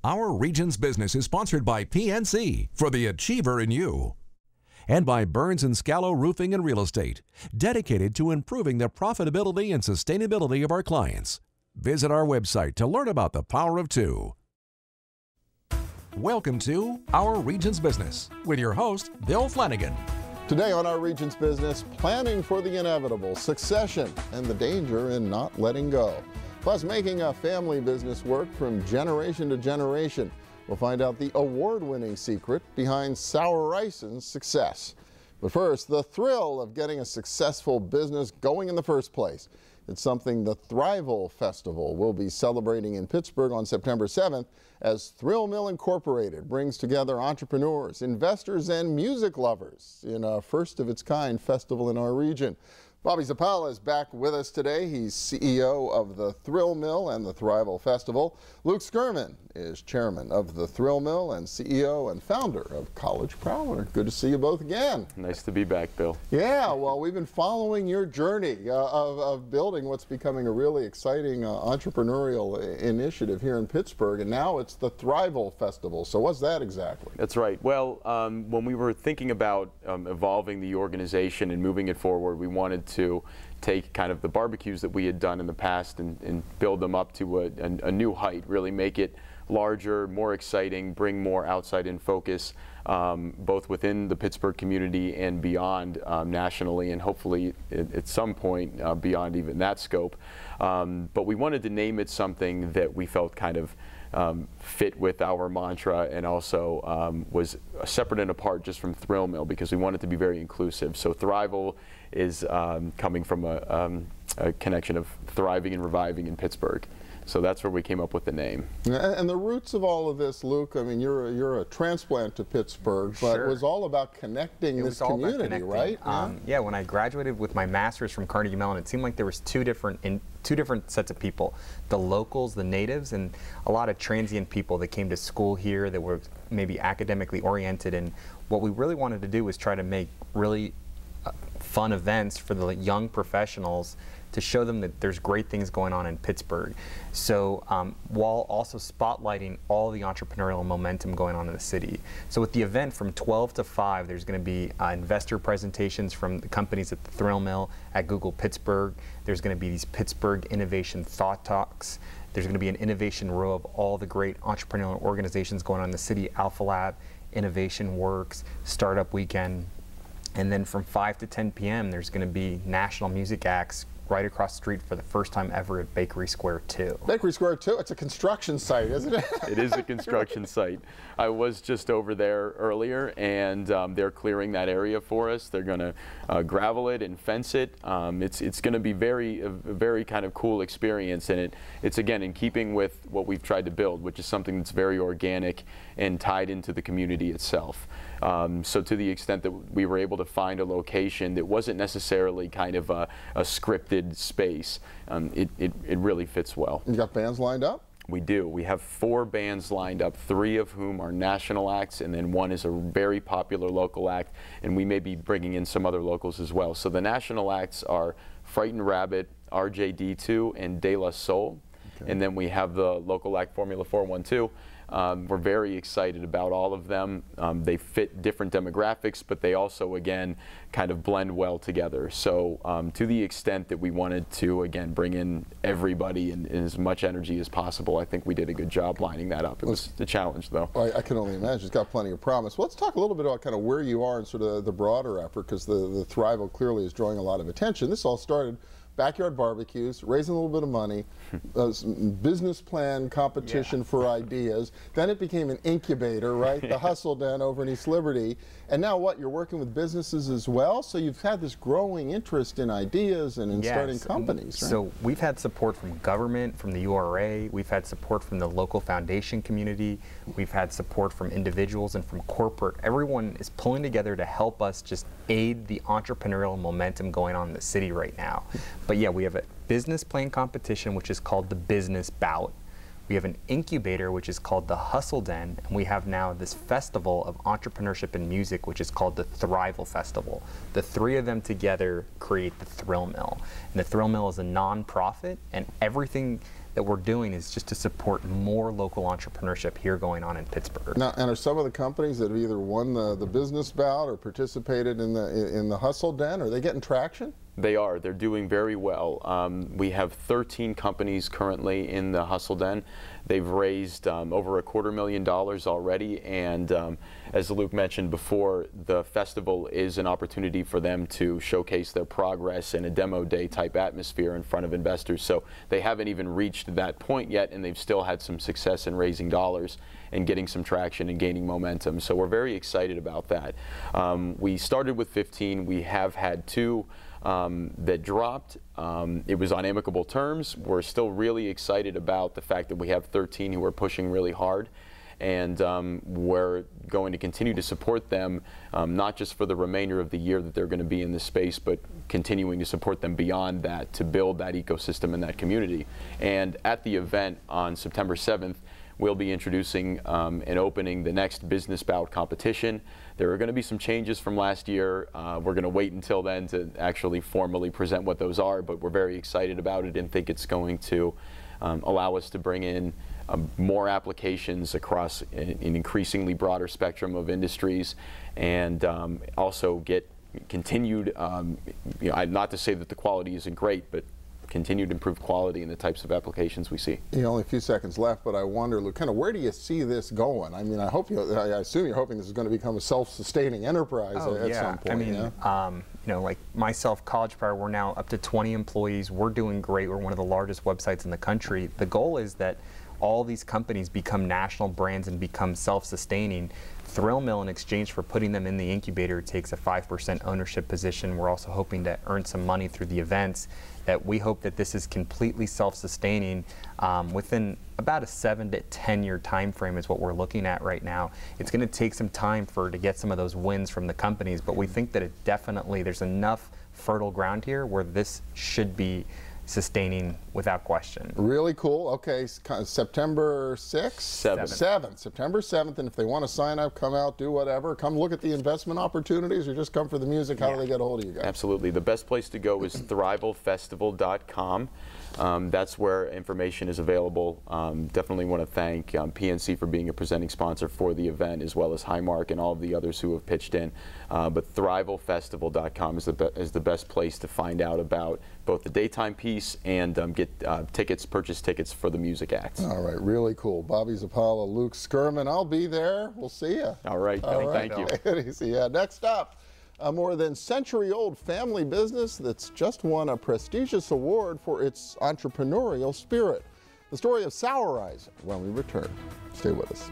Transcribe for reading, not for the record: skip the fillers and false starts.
Our Region's Business is sponsored by PNC for the Achiever in You, and by Burns & Scallow Roofing and Real Estate, dedicated to improving the profitability and sustainability of our clients. Visit our website to learn about the power of two. Welcome to Our Region's Business with your host, Bill Flanagan. Today on Our Region's Business, planning for the inevitable, succession, and the danger in not letting go. Plus, making a family business work from generation to generation. We'll find out the award-winning secret behind Sour Rice's success. But first, the thrill of getting a successful business going in the first place. It's something the Thrival Festival will be celebrating in Pittsburgh on September 7th as Thrill Mill Incorporated brings together entrepreneurs, investors, and music lovers in a first-of-its-kind festival in our region. Bobby Zappala is back with us today. He's CEO of the Thrill Mill and the Thrival Festival. Luke Skurman is chairman of the Thrill Mill and CEO and founder of College Prowler. Good to see you both again. Nice to be back, Bill. Yeah, well, we've been following your journey of building what's becoming a really exciting entrepreneurial initiative here in Pittsburgh, and now it's the Thrival Festival. So what's that exactly? That's right. Well, when we were thinking about evolving the organization and moving it forward, we wanted to take kind of the barbecues that we had done in the past and build them up to a new height, really make it larger, more exciting, bring more outside-in focus, both within the Pittsburgh community and beyond nationally, and hopefully at some point beyond even that scope. But we wanted to name it something that we felt kind of fit with our mantra, and also was separate and apart just from Thrill Mill, because we wanted to be very inclusive. So Thrival is coming from a connection of thriving and reviving in Pittsburgh. So that's where we came up with the name. And the roots of all of this, Luke, I mean, you're a transplant to Pittsburgh, but Sure. It was all about connecting this community, right? Yeah, when I graduated with my master's from Carnegie Mellon, it seemed like there was two different sets of people: the locals, the natives, and a lot of transient people that came to school here that were maybe academically oriented. And what we really wanted to do was try to make really fun events for the young professionals to show them that there's great things going on in Pittsburgh. So while also spotlighting all the entrepreneurial momentum going on in the city. So with the event from 12 to 5, there's going to be investor presentations from the companies at the Thrill Mill, at Google Pittsburgh. There's going to be these Pittsburgh Innovation Thought Talks. There's going to be an innovation row of all the great entrepreneurial organizations going on in the city: Alpha Lab, Innovation Works, Startup Weekend. And then from 5 to 10 p.m. there's going to be national music acts right across the street for the first time ever at Bakery Square 2. Bakery Square 2, it's a construction site, isn't it? It is a construction site. I was just over there earlier, and they're clearing that area for us. They're going to gravel it and fence it. It's going to be a very kind of cool experience, and it's again in keeping with what we've tried to build, which is something that's very organic and tied into the community itself. So to the extent that we were able to find a location that wasn't necessarily kind of a scripted space, it really fits well. You got bands lined up? We do. We have 4 bands lined up, 3 of whom are national acts, and then 1 is a very popular local act, and we may be bringing in some other locals as well. So the national acts are Frightened Rabbit, RJD2, and De La Soul. Okay. And then we have the local act Formula 412. We're very excited about all of them. They fit different demographics, but they also, again, kind of blend well together. So to the extent that we wanted to, again, bring in everybody and as much energy as possible, I think we did a good job lining that up. It was a challenge, though. I can only imagine. It's got plenty of promise. Well, let's talk a little bit about kind of where you are in sort of the broader effort, because the Thrival clearly is drawing a lot of attention. This all started backyard barbecues, raising a little bit of money, business plan competition for ideas. Then it became an incubator, right? The Hustle Den over in East Liberty. And now what? You're working with businesses as well? So you've had this growing interest in ideas and in starting companies, right? So we've had support from government, from the URA. We've had support from the local foundation community. We've had support from individuals and from corporate. Everyone is pulling together to help us just aid the entrepreneurial momentum going on in the city right now. But yeah, we have a business plan competition, which is called the Business Bout. We have an incubator, which is called the Hustle Den, and we have now this festival of entrepreneurship and music, which is called the Thrival Festival. The 3 of them together create the Thrill Mill. And the Thrill Mill is a non-profit, and everything that we're doing is just to support more local entrepreneurship here going on in Pittsburgh. Now, and are some of the companies that have either won the business bout or participated in the hustle den, are they getting traction? They are. They're doing very well. We have 13 companies currently in the Hustle Den. They've raised over $250,000 already, and as Luke mentioned before, the festival is an opportunity for them to showcase their progress in a demo day type atmosphere in front of investors. So they haven't even reached that point yet, and they've still had some success in raising dollars and getting some traction and gaining momentum. So we're very excited about that. We started with 15. We have had 2 that dropped. It was on amicable terms. We're still really excited about the fact that we have 13 who are pushing really hard, and we're going to continue to support them, not just for the remainder of the year that they're going to be in this space, but continuing to support them beyond that to build that ecosystem and that community. And at the event on September 7th, we'll be introducing and opening the next Business Bout competition. There are going to be some changes from last year. We're going to wait until then to actually formally present what those are, but we're very excited about it and think it's going to allow us to bring in more applications across an increasingly broader spectrum of industries, and also get continued, not to say that the quality isn't great, but continued improved quality in the types of applications we see. Only a few seconds left, but I wonder, Luke, kind of where do you see this going? I mean, I assume you're hoping this is going to become a self-sustaining enterprise at some point. I mean, like myself, College Prior, we're now up to 20 employees. We're doing great. We're one of the largest websites in the country. The goal is that all these companies become national brands and become self-sustaining. Thrill Mill, in exchange for putting them in the incubator, takes a 5% ownership position. We're also hoping to earn some money through the events. That we hope that this is completely self-sustaining within about a 7 to 10 year time frame is what we're looking at right now. It's going to take some time to get some of those wins from the companies, but we think that there's enough fertile ground here where this should be sustaining without question. Really cool. Okay, September 6th? 7th. September 7th, and if they want to sign up, come out, do whatever, come look at the investment opportunities, or just come for the music, how do they get a hold of you guys? Absolutely. The best place to go is thrivalfestival.com. That's where information is available. Definitely want to thank PNC for being a presenting sponsor for the event, as well as Highmark and all of the others who have pitched in. But thrivalfestival.com is the best place to find out about both the daytime piece and get purchase tickets for the music acts. All right, really cool. Bobby Zappala, Luke Skurman, I'll be there. We'll see you. All right, thank you. Yeah, next up, a more than century-old family business that's just won a prestigious award for its entrepreneurial spirit. The story of Sourize when we return. Stay with us.